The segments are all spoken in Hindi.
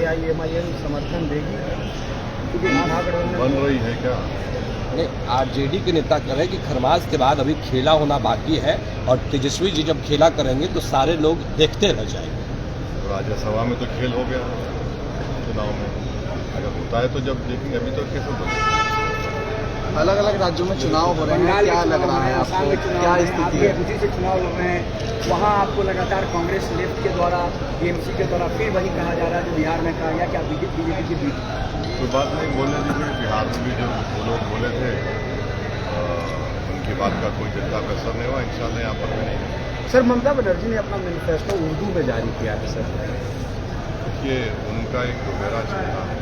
AIMIM समर्थन देगी? क्योंकि महागठबंधन बन रही है क्या? नहीं, आरजेडी के नेता कह रहे हैं कि खरमास के बाद अभी खेला होना बाकी है और तेजस्वी जी जब खेला करेंगे तो सारे लोग देखते रह जाएंगे। राज्यसभा में तो खेल हो गया चुनाव में, अगर होता है तो जब देखेंगे, अभी तो कैसे बोलेंगे। अलग अलग राज्यों में चुनाव हो रहे हैं, क्या लग रहा है आपको, क्या स्थिति है? उसी से चुनाव लड़ रहे हैं, वहाँ आपको लगातार कांग्रेस लेफ्ट के द्वारा टीएमसी के द्वारा फिर वही कहा जा रहा है जो बिहार में कहा गया कि आप बीजेपी की बीट। कोई बात नहीं, बोलने दीजिए। बिहार में भी जो वो लोग बोले थे उनकी बात का कोई जनता का असर नहीं हुआ, इंशाल्लाह यहाँ पर भी नहीं। सर, ममता बनर्जी ने अपना मैनिफेस्टो उर्दू में जारी किया है सर। देखिए, उनका एक दोहरा चलता है।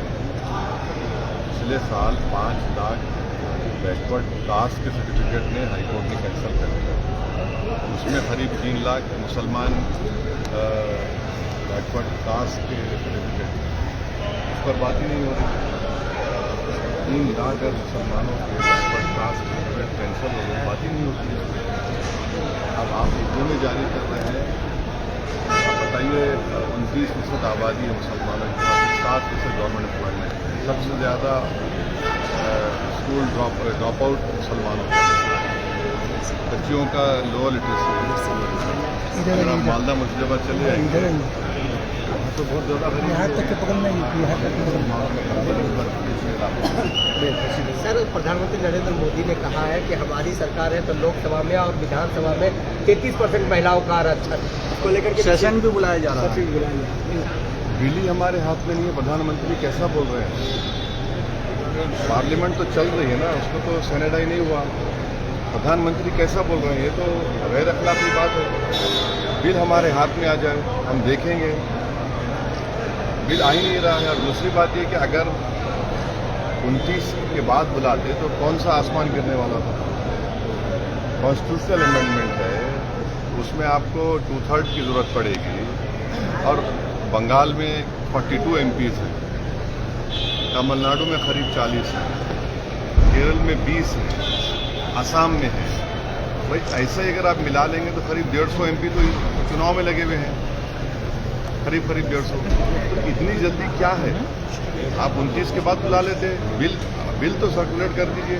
पिछले साल 5 लाख बैकवर्ड कास्ट के सर्टिफिकेट ने हाईकोर्ट ने कैंसिल कर दिया। उसमें करीब 3 लाख मुसलमान बैकवर्ड कास्ट के सर्टिफिकेट, उस पर बात ही नहीं हो रही। 3 लाख मुसलमानों के बैकवर्ड कास्ट के सर्टिफिकेट कैंसिल हो गए, बात ही नहीं होती है। अब आप उर्दू में जारी कर रहे हैं। आप बताइए, 29% आबादी है मुसलमानों की, 7% गवर्नमेंट एम्प्लॉयमेंट है। सबसे ज़्यादा स्कूल ड्रॉप आउट मुसलमानों का, बच्चियों का लोअर लिटरेसी। अगर आप मालदा मुर्शिदाबाद चले जाएंगे तो बहुत ज़्यादा यहाँ तक के बगल में यहाँ तक सर, प्रधानमंत्री नरेंद्र मोदी ने कहा है कि हमारी सरकार है तो लोकसभा में और विधानसभा में 33% महिलाओं का आरक्षण को लेकर के सेशन भी बुलाया जा रहा है। बिल हमारे हाथ में नहीं है। प्रधानमंत्री कैसा बोल रहे हैं? पार्लियामेंट तो चल रही है ना, उसको तो सेनेटाइज नहीं हुआ। प्रधानमंत्री कैसा बोल रहे हैं? ये तो गैर अखलाकी बात है। बिल हमारे हाथ में आ जाए, हम देखेंगे। बिल आ ही नहीं रहा है। और दूसरी बात ये कि अगर 29 के बाद बुलाते तो कौन सा आसमान गिरने वाला था? कॉन्स्टिट्यूशनल अमेंडमेंट है, उसमें आपको 2/3 की ज़रूरत पड़ेगी। और बंगाल में 42 MPs हैं, तमिलनाडु में करीब 40 है, केरल में 20 है, असम में है। भाई ऐसे ही अगर आप मिला लेंगे तो करीब 150 MP तो चुनाव में लगे हुए हैं, करीब 150। तो इतनी जल्दी क्या है? आप 29 के बाद बुला लेते। बिल तो सर्कुलेट कर दीजिए,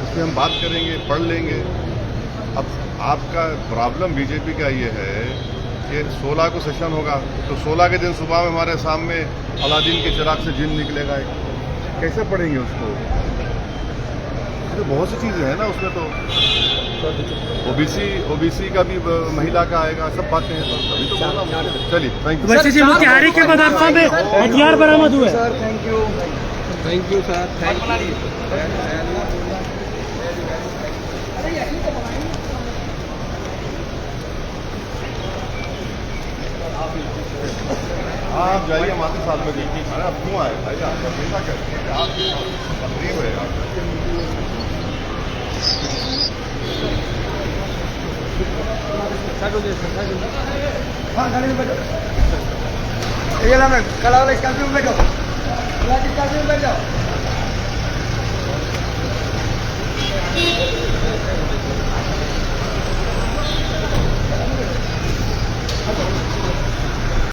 उसमें हम बात करेंगे, पढ़ लेंगे। अब आपका प्रॉब्लम बीजेपी का ये है कि 16 को सेशन होगा, तो 16 के दिन सुबह में हमारे सामने अलादीन के चिराग से जिन निकलेगा। कैसे पढ़ेंगे उसको? तो बहुत सी चीज़ें हैं ना उसमें। तो ओबीसी का भी महिला का आएगा, सब बातें हैं। अभी तो बोला। चलिए, थैंक यू। वैसे जी मोतिहारी के बदाफा में हथियार बरामद हुए। Sir, thank you sir, thank you. आप जाइए माता साल में देखिए। अरे आप क्यों आए भाई? आप पैसा करते हैं, आप तकलीफ है आप। हाँ, गाड़ी में बैठो। ये ला मैं खड़ा वाला स्कॉर्पियो में बैठो, स्कॉर्पियो में बैठ जाओ।